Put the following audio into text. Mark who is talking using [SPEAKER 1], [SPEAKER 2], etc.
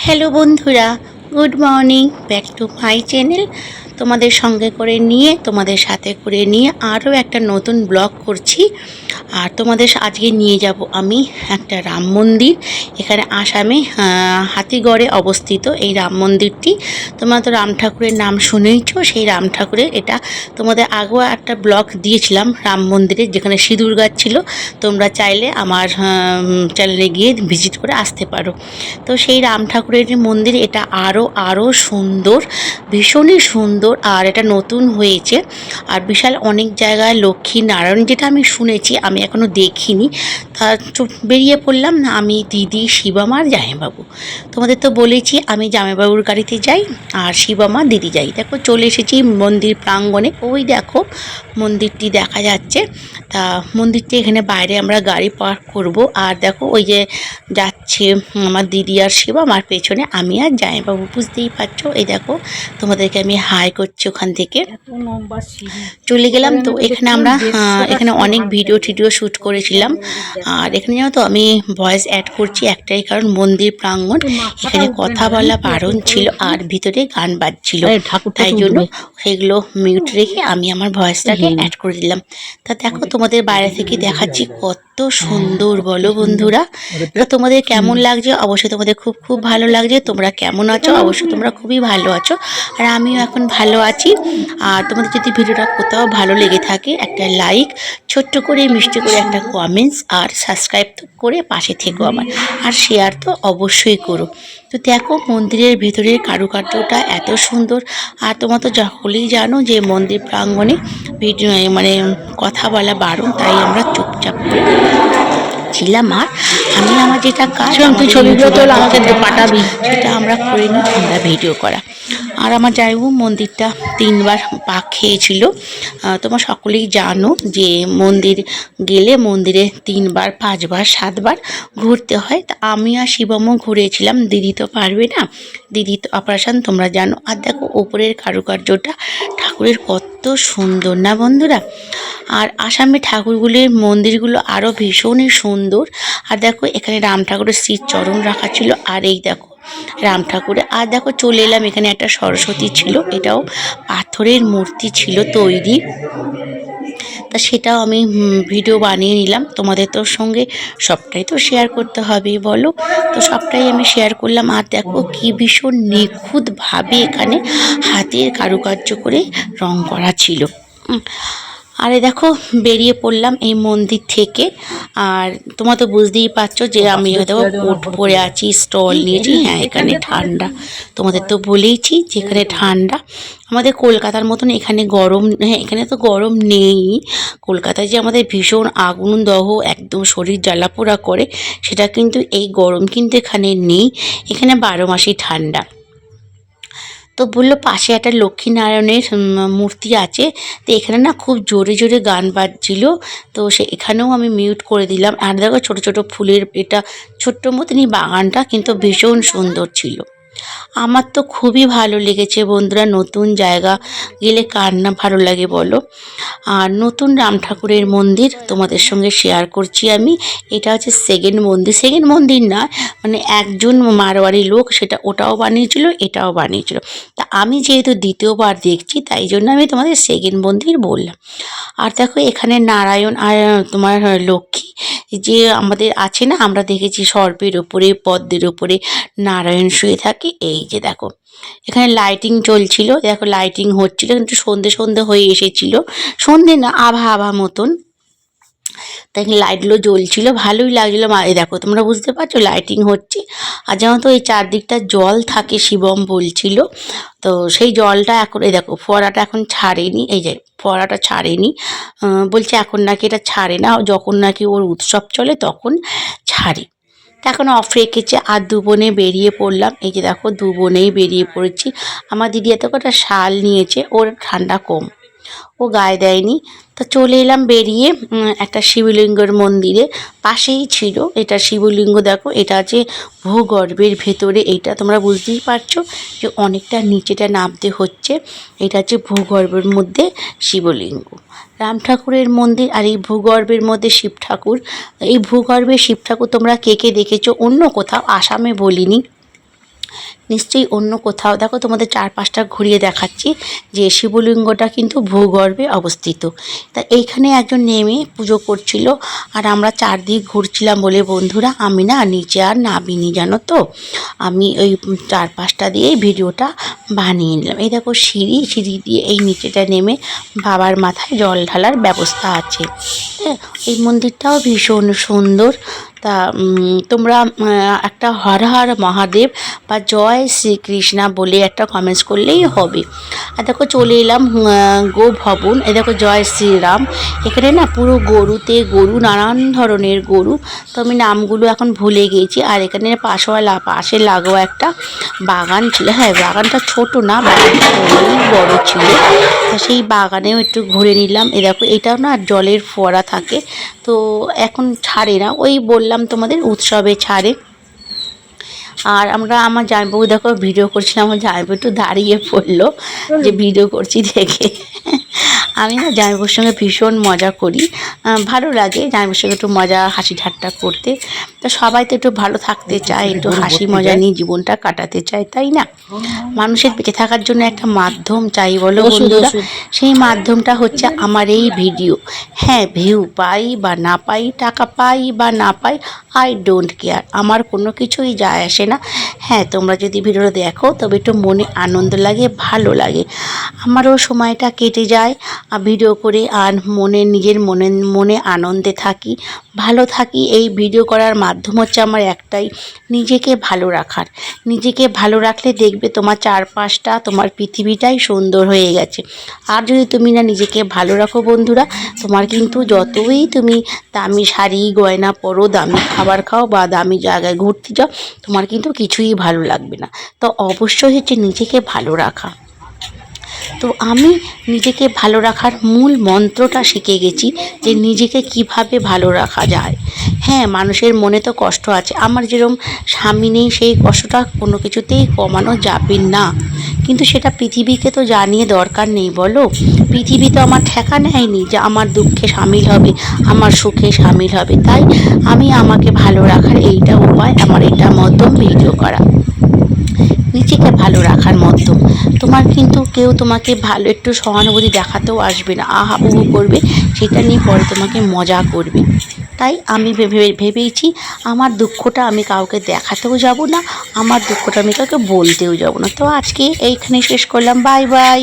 [SPEAKER 1] Hello বন্ধুরা, good morning back to my channel. তোমাদের সঙ্গে করে নিয়ে তোমাদের সাথে করে নিয়ে আরও একটা নতুন ব্লগ করছি। আর তোমাদের আজকে নিয়ে যাব আমি একটা রাম মন্দির। এখানে আসামে হাতিগড়ে অবস্থিত এই রাম মন্দিরটি। তোমরা তো রাম ঠাকুরের নাম শুনেইছো। সেই রাম ঠাকুরের এটা তোমাদের আগেও একটা ব্লগ দিয়েছিলাম রাম মন্দিরে, যেখানে সিঁদুর গাছ ছিল। তোমরা চাইলে আমার চ্যানেলে গিয়ে ভিজিট করে আসতে পারো। তো সেই রাম ঠাকুরের মন্দির এটা আরও সুন্দর, ভীষণই সুন্দর। আর এটা নতুন হয়েছে। আর বিশাল অনেক জায়গায় লক্ষ্মী নারায়ণ, যেটা আমি শুনেছি, আমি এখনও দেখিনি। তা বেরিয়ে পড়লাম আমি, দিদি, শিবামা আর জামাইবাবু। তোমাদের তো বলেছি আমি জামাইবাবুর গাড়িতে যাই আর শিবামা দিদি যাই। দেখো চলে এসেছি মন্দির প্রাঙ্গণে। ওই দেখো মন্দিরটি দেখা যাচ্ছে। তা মন্দিরটি এখানে বাইরে আমরা গাড়ি পার্ক করব। আর দেখো ওই যে যাচ্ছে আমার দিদি আর শিবা, আমার পেছনে আমি আর জামাইবাবু, বুঝতেই পারছো। এই দেখো তোমাদেরকে আমি হাই করছি ওখান থেকে। চলে গেলাম। তো এখানে আমরা এখানে অনেক ভিডিও শ্যুট করেছিলাম। আর এখানে জানো তো আমি ভয়েস অ্যাড করছি একটাই কারণ, মন্দির প্রাঙ্গণ, এখানে কথা বলা বারণ ছিল আর ভিতরে গান বাজছিল, তাই জন্য সেগুলো মিউট রেখে আমি আমার ভয়েসটাকে অ্যাড করে দিলাম। তা দেখো তোমাদের বাইরে থেকে দেখাচ্ছি কত সুন্দর, বলো বন্ধুরা। তা তোমাদের কেমন লাগছে? অবশ্যই তোমাদের খুব খুব ভালো লাগছে। তোমরা কেমন আছো? অবশ্যই তোমরা খুবই ভালো আছো, আর আমিও এখন ভালো আছি। আর তোমাদের যদি ভিডিওটা কোথাও ভালো লেগে থাকে, একটা লাইক, ছোট্ট করে মিষ্টি করে একটা কমেন্টস, আর সাবস্ক্রাইব করে পাশে থেকো আমার, আর শেয়ার তো অবশ্যই করো। তো দেখো মন্দিরের ভেতরের কারুকার্যটা এত সুন্দর। আর তোমরা তো সকলেই জানো যে মন্দির প্রাঙ্গণে ভিডিও মানে কথা বলা বারণ, তাই আমরা চুপচাপ করে ছিলাম। আর আমি আমার যেটা কাজ, ছবিগুলো তো আমাকে পাঠাবি, সেটা আমরা করে নিই, আমরা ভিডিও করা। আর আমার জামাইবাবু মন্দিরটা 3বার পাক খেয়েছিল। তোমরা সকলেই জানো যে মন্দির গেলে মন্দিরে 3বার, 5বার, 7বার ঘুরতে হয়। তা আমি আর শিবমও ঘুরেছিলাম, দিদি তো পারবে না, দিদি তো অপারেশন, তোমরা জানো। আর দেখো ওপরের কারুকার্যটা ঠাকুরের কত সুন্দর না বন্ধুরা। আর আসামে ঠাকুরগুলির মন্দিরগুলো আরও ভীষণই সুন্দর। আর দেখো এখানে রাম ঠাকুরের শ্রীচরণ রাখা ছিল। আর এই দেখো রাম ঠাকুরের। আর দেখো চলে এলাম, এখানে একটা সরস্বতী ছিল, এটাও পাথরের মূর্তি ছিল তৈরি। তা সেটাও আমি ভিডিও বানিয়ে নিলাম। তোমাদের তোর সঙ্গে সবটাই তো শেয়ার করতে হবে বলো, তো সবটাই আমি শেয়ার করলাম। আর দেখো কি ভীষণ নিখুঁতভাবে এখানে হাতের কারুকার্য করে রং করা ছিল। আরে দেখো বেরিয়ে পড়লাম এই মন্দির থেকে। আর তোমরা তো বুঝতেই পারছো যে আমি হয়তো কোট পরে আছি, স্টল নিয়েছি। হ্যাঁ, এখানে ঠান্ডা, তোমাদের তো বলেইছি যে এখানে ঠান্ডা। আমাদের কলকাতার মতন এখানে গরম, হ্যাঁ এখানে তো গরম নেই। কলকাতায় যে আমাদের ভীষণ আগুন দহ, একদম শরীর জ্বালাপোড়া করে, সেটা কিন্তু এই গরম কিন্তু এখানে নেই। এখানে 12 মাসই ঠান্ডা। তো বললো পাশে একটা লক্ষ্মীনারায়ণের মূর্তি আছে। তো এখানে না খুব জোরে জোরে গান বাজছিল, তো এখানেও আমি মিউট করে দিলাম। আর দেখো ছোটো ছোটো ফুলের এটা ছোট্ট মতনই বাগানটা, কিন্তু ভীষণ সুন্দর ছিল। আমার তো খুবই ভালো লেগেছে বন্ধুরা। নতুন জায়গা গেলে কার না ভালো লাগে বলো। আর নতুন রাম ঠাকুরের মন্দির তোমাদের সঙ্গে শেয়ার করছি আমি। এটা হচ্ছে সেকেন্ড মন্দির না, মানে একজন মারোয়ারি লোক সেটা ওটাও বানিয়েছিল, এটাও বানিয়েছিল। তা আমি যেহেতু দ্বিতীয়বার দেখছি, তাই জন্য আমি তোমাদের সেকেন্ড মন্দির বললাম। আর দেখো এখানে নারায়ণ আর তোমার লক্ষ্মী যে আমাদের আছে না, আমরা দেখেছি সর্পের ওপরে, পদ্মের ওপরে নারায়ণ শুয়ে থাকে। এই যে দেখো এখানে লাইটিং চলছিল, দেখো লাইটিং হচ্ছিল, কিন্তু সন্ধে হয়ে এসেছিল। সন্ধে না, আভা মতন, তাই লাইটগুলো জ্বলছিল, ভালোই লাগছিলো। এই দেখো তোমরা বুঝতে পারছো লাইটিং হচ্ছে। আর যেমন তো এই চারদিকটা জল থাকে, শিবম বলছিল। তো সেই জলটা এখন, এই দেখো ফোয়ারাটা এখন ছাড়েনি, এই যে ফোয়ারাটা ছাড়েনি, বলছে এখন নাকি এটা ছাড়ে না, যখন নাকি ওর উৎসব চলে তখন ছাড়ে। এখন অফ রেখেছে। আর 2 বোনে বেরিয়ে পড়লাম। এই যে দেখো 2 বোনেই বেরিয়ে পড়েছি। আমার দিদি এত কটা শাল নিয়েছে, ওর ঠান্ডা কম, ও গায়ে দেয়নি। তো চলে এলাম বেরিয়ে একটা শিবলিঙ্গের মন্দিরে, পাশেই ছিল এটা শিবলিঙ্গ। দেখো এটা আছে ভূগর্ভের ভেতরে, এইটা তোমরা বুঝতেই পারছো যে অনেকটা নিচেটা নামতে হচ্ছে। এটা হচ্ছে ভূগর্ভের মধ্যে শিবলিঙ্গ, রাম ঠাকুরের মন্দির। আর এই ভূগর্ভের মধ্যে শিব ঠাকুর। এই ভূগর্ভে শিব ঠাকুর তোমরা কে কে দেখেছো অন্য কোথাও, আসামে বলিনি, নিশ্চয়ই অন্য কোথাও। দেখো তোমাদের চারপাশটা ঘুরিয়ে দেখাচ্ছি যে শিবলিঙ্গটা কিন্তু ভূগর্ভে অবস্থিত। তা এইখানে একজন নেমে পুজো করছিল, আর আমরা চারদিক ঘুরছিলাম বলে বন্ধুরা আমি না নিচে আর নামিনি, জানো তো। আমি ওই চারপাশটা দিয়েই ভিডিওটা বানিয়ে নিলাম। এই দেখো সিঁড়ি দিয়ে এই নিচেটা নেমে বাবার মাথায় জল ঢালার ব্যবস্থা আছে। হ্যাঁ, এই মন্দিরটাও ভীষণ সুন্দর। তা তোমরা একটা হর হর মহাদেব বা জয় শ্রীকৃষ্ণা বলে একটা কমেন্টস করলেই হবে। আর দেখো চলে এলাম গো ভবন। এ দেখো জয় শ্রীরাম। এখানে না পুরো গরু, নানান ধরনের গরু, তো আমি নামগুলো এখন ভুলে গিয়েছি। আর এখানে পাশে লাগোয়া একটা বাগান ছিল। হ্যাঁ, বাগানটা ছোট না, বাগানটা অনেক বড় ছিল। তো সেই বাগানেও একটু ঘুরে নিলাম। এ দেখো এটাও না জলের ফোয়ারা থাকে, তো এখন ছাড়ে না, ওই বললাম তোমাদের উৎসবে ছাড়ে। আর আমার জামাইবাবু দেখো ভিডিও করছিলাম, আমার জামাইবাবু একটু দাঁড়িয়ে পড়লো যে ভিডিও করছি দেখে। আমি না জামাইবাবুর সঙ্গে ভীষণ মজা করি, ভালো লাগে জামাইবাবুর সঙ্গে একটু মজা হাসি ঠাট্টা করতে। তো সবাই তো একটু ভালো থাকতে চায়, একটু হাসি মজা নিয়ে জীবনটা কাটাতে চায়, তাই না? মানুষের বেঁচে থাকার জন্য একটা মাধ্যম চাই, বলো বন্ধুরা। সেই মাধ্যমটা হচ্ছে আমার এই ভিডিও। হ্যাঁ, ভিউ পাই বা না পাই, টাকা পাই বা না পাই, আই ডোন্ট কেয়ার, আমার কোনো কিছুই যায় আসে না। হ্যাঁ, তোমরা যদি ভিডিওটা দেখো তবে একটু মনে আনন্দ লাগে, ভালো লাগে। আমারও সময়টা কেটে যায় ভিডিও করে, আর নিজের মনে আনন্দে থাকি, ভালো থাকি। এই ভিডিও করার মাধ্যম হচ্ছে আমার একটাই, নিজেকে ভালো রাখার। নিজেকে ভালো রাখলে দেখবে তোমার চারপাশটা, তোমার পৃথিবীটাই সুন্দর হয়ে গেছে। আর যদি তুমি না নিজেকে ভালো রাখো বন্ধুরা, তোমার কিন্তু যতই তুমি দামি শাড়ি গয়না পরো, দামি খাবার খাও বা দামি জায়গায় ঘুরতে যাও, তোমার কিন্তু কিছুই ভালো লাগবে না। তো অবশ্যই হচ্ছে নিজেকে ভালো রাখা। তো আমি নিজেকে ভালো রাখার মূল মন্ত্রটা শিখে গেছি যে নিজেকে কিভাবে ভালো রাখা যায়। হ্যাঁ, মানুষের মনে তো কষ্ট আছে, আমার যেরকম স্বামী নেই সেই কষ্টটা কোনো কিছুতেই কমানো যাবে না, কিন্তু সেটা পৃথিবীকে তো জানিয়ে দরকার নেই, বলো। পৃথিবী তো আমার ঠেকা নেয়নি যে আমার দুঃখে সামিল হবে, আমার সুখে সামিল হবে। তাই আমি আমাকে ভালো রাখার এইটা উপায়, আমার এটা মাধ্যম ভিডিও করা, নিজেকে ভালো রাখার মাধ্যম। তোমার কিন্তু কেউ তোমাকে ভালো একটু সহানুভূতি দেখাতেও আসবে না, আহা উহু করবে, সেটা নিয়ে পরে তোমাকে মজা করবে। তাই আমি ভেবেইছি আমার দুঃখটা আমি কাউকে দেখাতেও যাব না, আমার দুঃখটা আমি কাউকে বলতেও যাব না। তো আজকে এইখানে শেষ করলাম, বাই বাই।